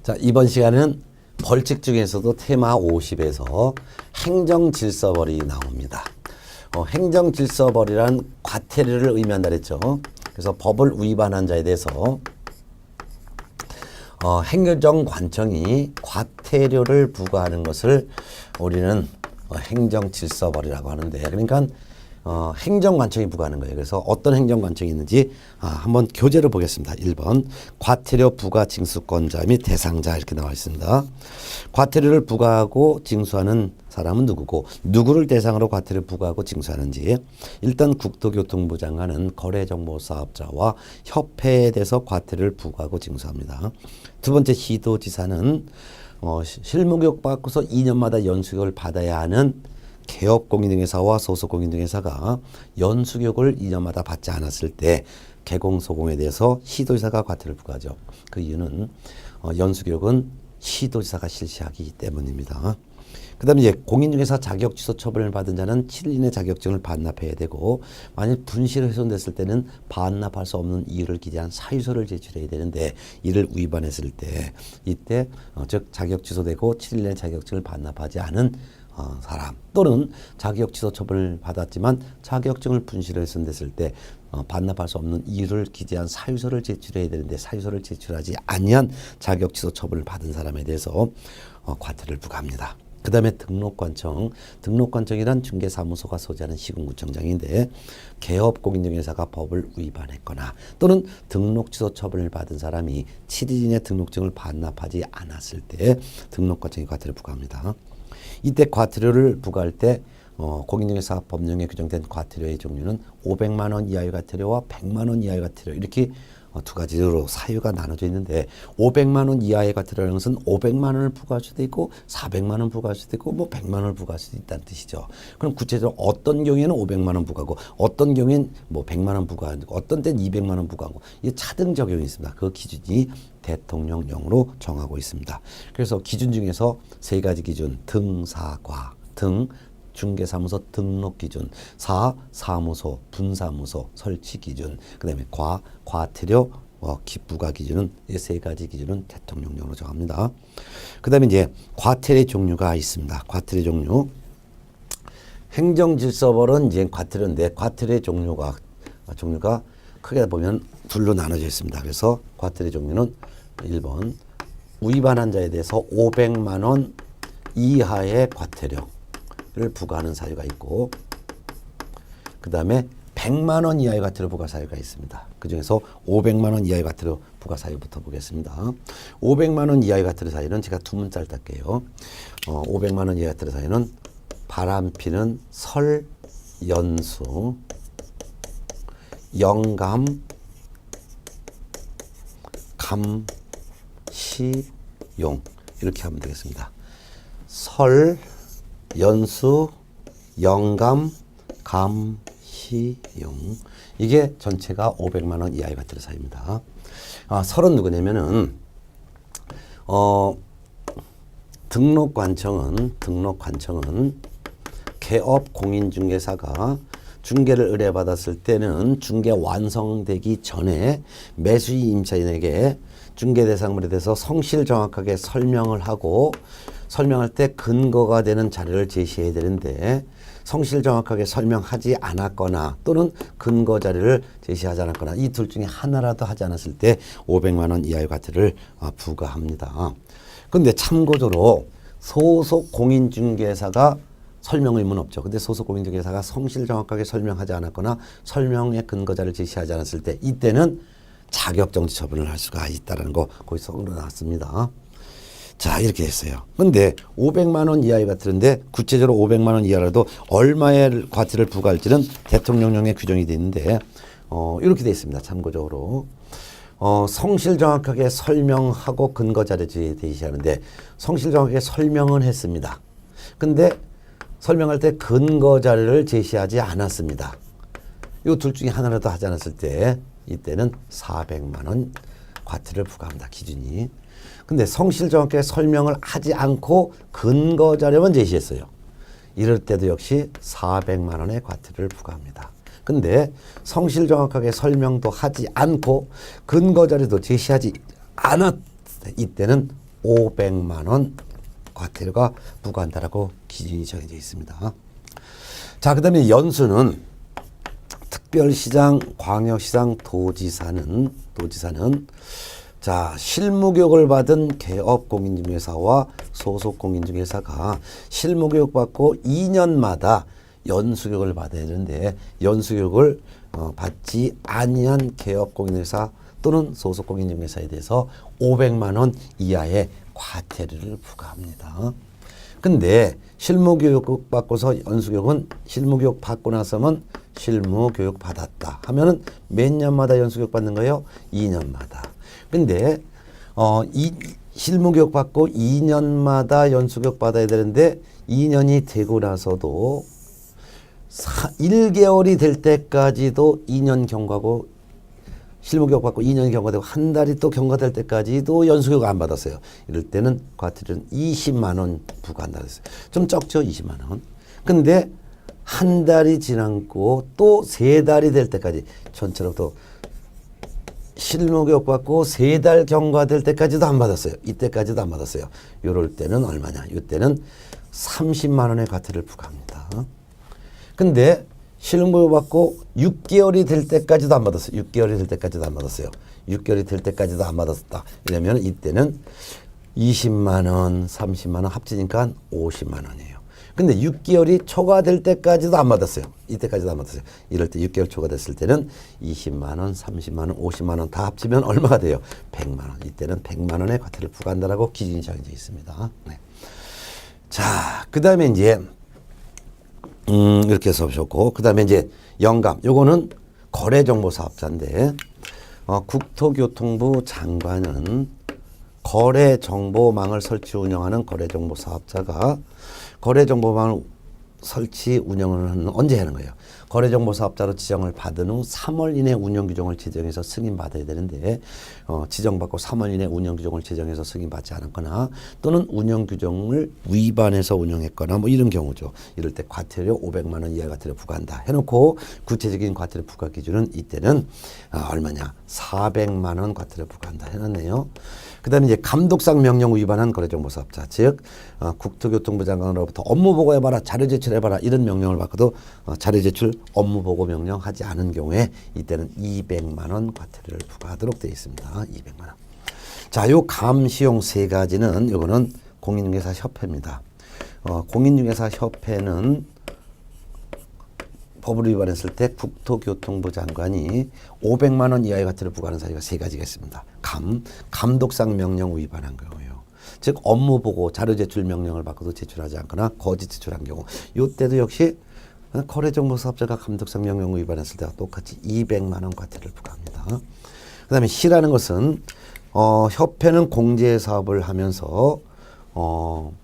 자, 이번 시간은 벌칙 중에서도 테마 50에서 행정질서벌이 나옵니다. 행정질서벌이란 과태료를 의미한다 그랬죠. 그래서 법을 위반한 자에 대해서 행정관청이 과태료를 부과하는 것을 우리는 행정질서벌이라고 하는데, 그러니까 행정관청이 부과하는 거예요. 그래서 어떤 행정관청이 있는지 한번 교재를 보겠습니다. 1번 과태료 부과 징수권자 및 대상자 이렇게 나와 있습니다. 과태료를 부과하고 징수하는 사람은 누구고 누구를 대상으로 과태료를 부과하고 징수하는지, 일단 국토교통부 장관은 거래정보사업자와 협회에 대해서 과태료를 부과하고 징수합니다. 두 번째, 시도지사는 실무교육 받고서 2년마다 연수교육을 받아야 하는 개업공인중개사와 소속공인중개사가 연수교육을 2년마다 받지 않았을 때 개공소공에 대해서 시도지사가 과태료를 부과하죠. 그 이유는 연수교육은 시도지사가 실시하기 때문입니다. 그 다음에 이제 공인중개사 자격 취소 처분을 받은 자는 7일 이내 자격증을 반납해야 되고, 만일 분실이 훼손됐을 때는 반납할 수 없는 이유를 기재한 사유서를 제출해야 되는데, 이를 위반했을 때 이때 즉 자격 취소되고 7일 이내 자격증을 반납하지 않은 사람, 또는 자격 취소 처분을 받았지만 자격증을 분실을 훼손됐을 때 반납할 수 없는 이유를 기재한 사유서를 제출해야 되는데 사유서를 제출하지 아니한 자격 취소 처분을 받은 사람에 대해서 과태료를 부과합니다. 그 다음에 등록관청. 등록관청이란 중개사무소가 소재하는 시군구청장인데, 개업공인중개사가 법을 위반했거나 또는 등록 취소 처분을 받은 사람이 7일 이내 등록증을 반납하지 않았을 때 등록관청이 과태료를 부과합니다. 이때 과태료를 부과할 때 공인중개사 법령에 규정된 과태료의 종류는 500만 원 이하의 과태료와 100만 원 이하의 과태료, 이렇게 두 가지로 사유가 나눠져 있는데, 500만 원 이하의 과태료라는 것은 500만 원을 부과할 수도 있고 400만 원 부과할 수도 있고 100만 원을 부과할 수도 있다는 뜻이죠. 그럼 구체적으로 어떤 경우에는 500만 원 부과하고 어떤 경우에는 100만 원 부과하고 어떤 때는 200만 원 부과하고, 이게 차등 적용이 있습니다. 그 기준이 대통령령으로 정하고 있습니다. 그래서 기준 중에서 세 가지 기준: 등, 사, 과. 등, 중개사무소 등록 기준; 사, 사무소, 분사무소 설치 기준; 그 다음에 과, 과태료 기부과 기준은, 이 세 가지 기준은 대통령령으로 정합니다. 그 다음에 이제 과태료 종류가 있습니다. 과태료 종류. 행정질서벌은 이제 과태료인데, 과태료의 종류가 크게 보면 둘로 나눠져 있습니다. 그래서 과태료 종류는 1번 위반한 자에 대해서 500만 원 이하의 과태료를 부과하는 사유가 있고, 그 다음에 100만 원 이하의 과태료 부과 사유가 있습니다. 그 중에서 500만 원 이하의 과태료 부과 사유부터 보겠습니다. 500만 원 이하의 과태료 사유는 제가 두 문자를 딸게요. 500만 원 이하의 과태료 사유는 바람피는 설, 연수, 영감, 감시용, 이렇게 하면 되겠습니다. 설, 연수, 영감, 감시용, 이게 전체가 500만 원 이하의 과태료 사유입니다. 설은 누구냐면은 등록관청은 개업공인중개사가 중개를 의뢰받았을 때는 중개 완성되기 전에 매수인 임차인에게 중개 대상물에 대해서 성실 정확하게 설명을 하고, 설명할 때 근거가 되는 자료를 제시해야 되는데, 성실 정확하게 설명하지 않았거나 또는 근거 자료를 제시하지 않았거나, 이 둘 중에 하나라도 하지 않았을 때 500만 원 이하의 과태료를 부과합니다. 그런데 참고적으로 소속 공인중개사가 설명 의무는 없죠. 근데 소속 공인중개사가 성실 정확하게 설명하지 않았거나 설명의 근거자를 제시하지 않았을 때, 이때는 자격정지 처분을 할 수가 있다는 거 거기서 나왔습니다. 자, 이렇게 됐어요. 근데 500만 원 이하의 과태료인데, 구체적으로 500만 원 이하라도 얼마의 과태료를 부과할지는 대통령령에 규정이 되어 있는데, 이렇게 되어 있습니다. 참고적으로 성실 정확하게 설명하고 근거 자료 제시하는데, 성실 정확하게 설명은 했습니다. 근데 설명할 때 근거 자료를 제시하지 않았습니다. 이 둘 중에 하나라도 하지 않았을 때, 이때는 400만 원 과태료를 부과합니다. 기준이. 근데 성실 정확하게 설명을 하지 않고 근거 자료만 제시했어요. 이럴 때도 역시 400만 원의 과태료를 부과합니다. 근데 성실 정확하게 설명도 하지 않고 근거 자료도 제시하지 않았을 때, 이때는 500만 원 과태료가 부과한다라고 기준이 정해져 있습니다. 자, 그 다음에 연수는 특별시장, 광역시장, 도지사는 자, 실무교육을 받은 개업 공인중개사와 소속 공인중개사가 실무교육 받고 2년마다 연수교육을 받아야 되는데 연수교육을 받지 아니한 개업 공인중개사 또는 소속 공인중개사에 대해서 500만 원 이하의 과태료를 부과합니다. 근데 실무교육 받고서 연수교육은 실무교육 받고 나서면 실무교육 받았다 하면은 몇 년마다 연수교육 받는 거예요? 2년마다. 근데 이 실무교육 받고 2년마다 연수교육 받아야 되는데 2년이 되고 나서도 1개월이 될 때까지도 2년 경과고 실무교육 받고 2년 경과되고 한 달이 또 경과될 때까지도 연수교육 안 받았어요. 이럴 때는 과태료는 20만 원 부과한다 그랬어요. 좀 적죠, 20만 원. 근데 한 달이 지났고 또 3달이 될 때까지 전처럼 또 실무교육 받고 3달 경과될 때까지도 안 받았어요. 이때까지도 안 받았어요. 이럴 때는 얼마냐? 이때는 30만 원의 과태료를 부과합니다. 근데 실무교육 받고 6개월이 될 때까지도 안 받았어요. 6개월이 될 때까지도 안 받았어요. 6개월이 될 때까지도 안 받았다. 이러면 이때는 20만 원, 30만 원 합치니까 50만 원이에요. 근데 6개월이 초과될 때까지도 안 받았어요. 이때까지도 안 받았어요. 이럴 때 6개월 초과됐을 때는 20만 원, 30만 원, 50만 원 다 합치면 얼마가 돼요? 100만 원. 이때는 100만 원의 과태료를 부과한다라고 기준이 정해져 있습니다. 네. 자, 그 다음에 이제 이렇게 해서 보셨고, 그 다음에 이제 영감. 요거는 거래정보사업자인데, 국토교통부 장관은 거래정보망을 설치 운영하는 거래정보사업자가 거래정보망을 설치 운영을 하는 언제 하는 거예요? 거래정보사업자로 지정을 받은 후 3월 이내 운영규정을 제정해서 승인받아야 되는데 지정받고 3월 이내 운영규정을 제정해서 승인받지 않았거나 또는 운영규정을 위반해서 운영했거나 뭐 이런 경우죠. 이럴 때 과태료 500만 원 이하 과태료 부과한다 해놓고 구체적인 과태료 부과 기준은 이때는 얼마냐? 400만 원 과태료 부과한다 해놨네요. 그 다음에 이제 감독상 명령 위반한 거래정보사업자, 즉 국토교통부 장관으로부터 업무 보고해봐라, 자료 제출해봐라 이런 명령을 받고도 자료 제출, 업무 보고 명령하지 않은 경우에 이때는 200만 원 과태료를 부과하도록 되어 있습니다. 200만 원. 자, 요 감시용 3가지는 요거는 공인중개사협회입니다. 공인중개사협회는 법을 위반했을 때 국토교통부 장관이 500만 원 이하의 과태료를 부과하는 사유가 3가지가 있습니다. 감독상 명령 위반한 경우요. 즉 업무 보고 자료 제출 명령을 받고도 제출하지 않거나 거짓 제출한 경우. 이때도 역시 거래정보사업자가 감독상 명령 위반했을 때와 똑같이 200만 원 과태료를 부과합니다. 그 다음에 시라는 것은 협회는 공제사업을 하면서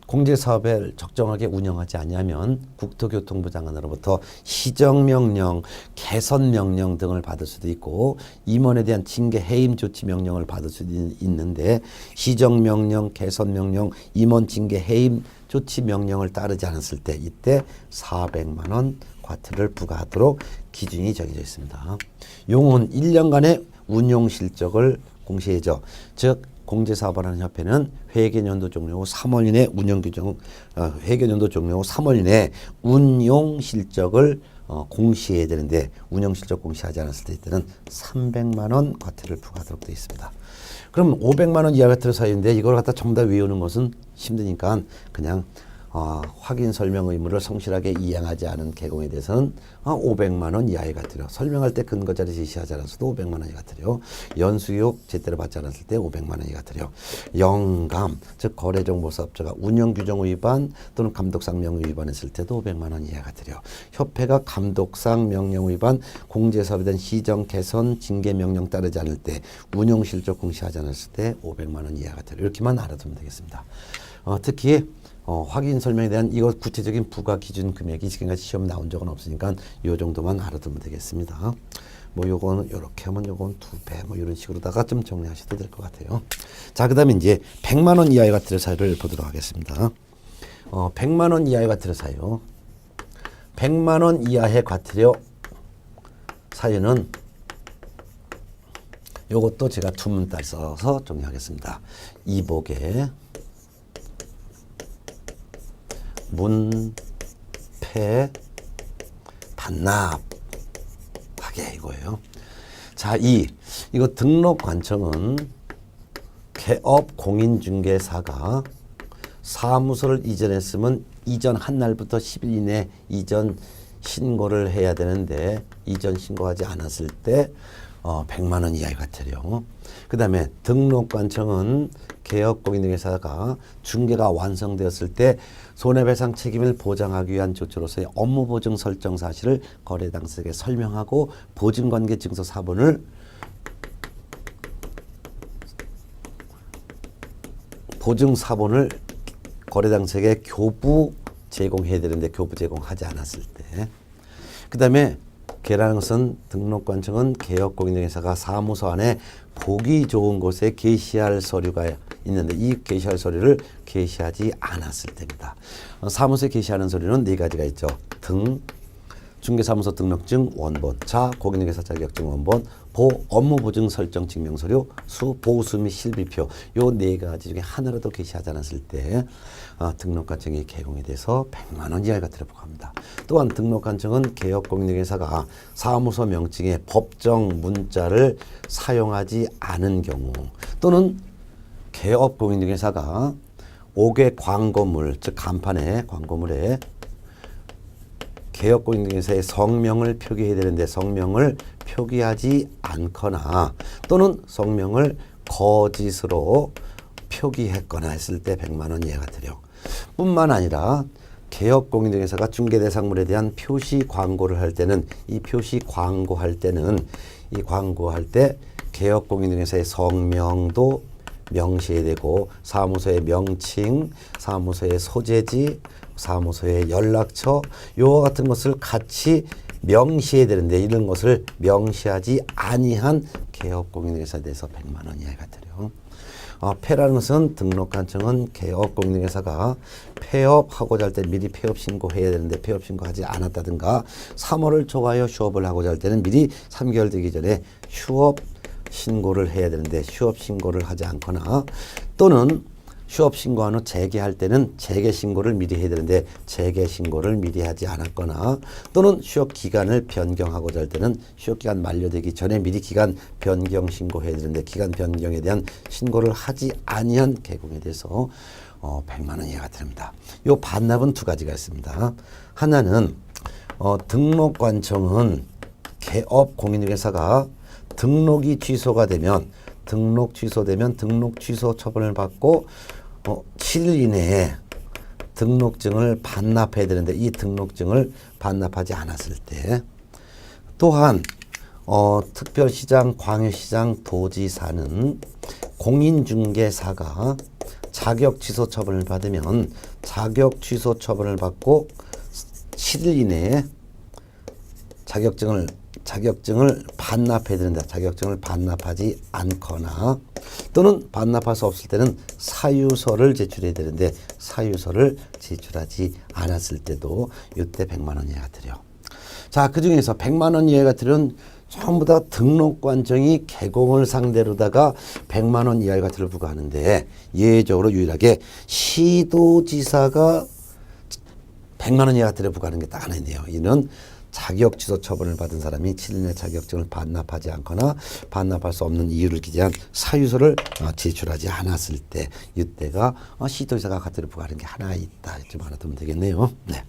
공제사업을 적정하게 운영하지 않으면 국토교통부 장관으로부터 시정명령, 개선명령 등을 받을 수도 있고 임원에 대한 징계 해임 조치 명령을 받을 수도 있는데 시정명령, 개선명령, 임원 징계 해임 조치 명령을 따르지 않았을 때 이때 400만 원 과태료를 부과하도록 기준이 정해져 있습니다. 용은 1년간의 운용 실적을 공시해줘. 즉 공제사업을 하는 협회는 회계연도 종료 후 3월 이내 운영규정, 회계연도 종료 후 3월 이내 운용 실적을 공시해야 되는데 운용 실적 공시하지 않았을 때는 300만 원 과태료를 부과하도록 되어 있습니다. 그럼 500만 원 이하 과태료 사유인데 이걸 갖다 전부 다 외우는 것은 힘드니까 그냥 확인 설명 의무를 성실하게 이행하지 않은 개공에 대해서는 500만 원 이하의 과태료, 설명할 때 근거 자료 제시하지 않았어도 500만 원의 과태료, 연수교육 제대로 받지 않았을 때 500만 원의 과태료, 영감, 즉 거래정보사업자가 운영규정 위반 또는 감독상 명령 위반했을 때도 500만 원 이하의 과태료, 협회가 감독상 명령 위반, 공제사업에 대한 시정, 개선, 징계 명령 따르지 않을 때, 운용실적 공시하지 않았을 때 500만 원 이하의 과태료, 이렇게만 알아두면 되겠습니다. 특히 확인 설명에 대한 이거 구체적인 부과 기준 금액이 지금까지 시험 나온 적은 없으니까 요 정도만 알아두면 되겠습니다. 뭐 요거는 요렇게 하면 요건 2배 뭐 이런 식으로다가 좀 정리하셔도 될 것 같아요. 자, 그다음에 이제 100만 원 이하의 과태료 사유를 보도록 하겠습니다. 100만 원 이하의 과태료 사유. 100만 원 이하의 과태료 사유는 요것도 제가 2문달 써서 정리하겠습니다. 이복에 문패 반납하게 이거예요. 자, 이거 등록관청은 개업 공인중개사가 사무소를 이전했으면 이전 한 날부터 10일 이내 이전 신고를 해야 되는데 이전 신고하지 않았을 때 100만 원 이하의 과태료. 그 다음에 등록관청은 개업공인중개사가 중개가 완성되었을 때 손해배상 책임을 보장하기 위한 조치로서의 업무보증 설정 사실을 거래 당사자에게 설명하고 보증관계 증서 사본을 보증 사본을 거래 당사자에게 교부 제공해야 되는데 교부 제공하지 않았을 때. 그 다음에 개라는 것은 등록관청은 개업공인중개사가 사무소 안에 보기 좋은 곳에 게시할 서류가 있는데 이 게시할 서류를 게시하지 않았을 때입니다. 사무소에 게시하는 서류는 네 가지가 있죠. 중개사무소 등록증 원본, 자 공인중개사 자격증 원본, 업무보증 설정 증명서류, 보수 및 실비표 요 네 가지 중에 하나라도 게시하지 않았을 때 등록관청이 개공이 돼서 100만 원 이하의 과태료를 부과합니다. 또한 등록관청은 개업공인중개사가 사무소 명칭에 법정 문자를 사용하지 않은 경우 또는 개업공인중개사가 옥외 광고물 즉 간판에 광고물에 개업공인중개사의 성명을 표기해야 되는데 성명을 표기하지 않거나 또는 성명을 거짓으로 표기했거나 했을 때 100만 원 이하의 과태료. 뿐만 아니라 개업공인중개사가 중개대상물에 대한 표시 광고를 할 때는 이 광고할 때 개업공인중개사의 성명도 명시해야 되고 사무소의 명칭, 사무소의 소재지, 사무소의 연락처 요와 같은 것을 같이 명시해야 되는데 이런 것을 명시하지 아니한 개업공인중개사에 대해서 100만 원 이하의 과태료. 폐라는 것은 등록관청은 개업공인중개사가 폐업하고자 할 때 미리 폐업 신고해야 되는데 폐업 신고하지 않았다든가 3월을 초과하여 휴업을 하고자 할 때는 미리 3개월 되기 전에 휴업 신고를 해야 되는데 휴업 신고를 하지 않거나 또는 휴업 신고한 후 재개할 때는 재개 신고를 미리 해야 되는데 재개 신고를 미리 하지 않았거나 또는 휴업 기간을 변경하고자 할 때는 휴업 기간 만료되기 전에 미리 기간 변경 신고해야 되는데 기간 변경에 대한 신고를 하지 아니한 개공에 대해서 100만 원 이하가 됩니다. 요 반납은 두 가지가 있습니다. 하나는 등록관청은 개업 공인중개사가 등록이 취소가 되면 등록 취소 처분을 받고 7일 이내에 등록증을 반납해야 되는데 이 등록증을 반납하지 않았을 때 또한 특별시장, 광역시장, 도지사는 공인중개사가 자격 취소 처분을 받으면 자격 취소 처분을 받고 7일 이내에 자격증을 반납해야 되는데 자격증을 반납하지 않거나 또는 반납할 수 없을 때는 사유서를 제출해야 되는데 사유서를 제출하지 않았을 때도 이때 100만 원 이하가 들여. 자, 그중에서 100만 원 이하가 들은 전부 다 등록관청이 개공을 상대로다가 100만 원 이하의 과태료를 부과하는데 예외적으로 유일하게 시도지사가 100만 원 이하의 과태료를 부과하는 게 딱 하나 있네요. 이는 자격 취소 처분을 받은 사람이 7일 내 자격증을 반납하지 않거나 반납할 수 없는 이유를 기재한 사유서를 제출하지 않았을 때 이때가 시도지사가 과태료를 부과하는 게 하나 있다. 좀 알아두면 되겠네요. 네.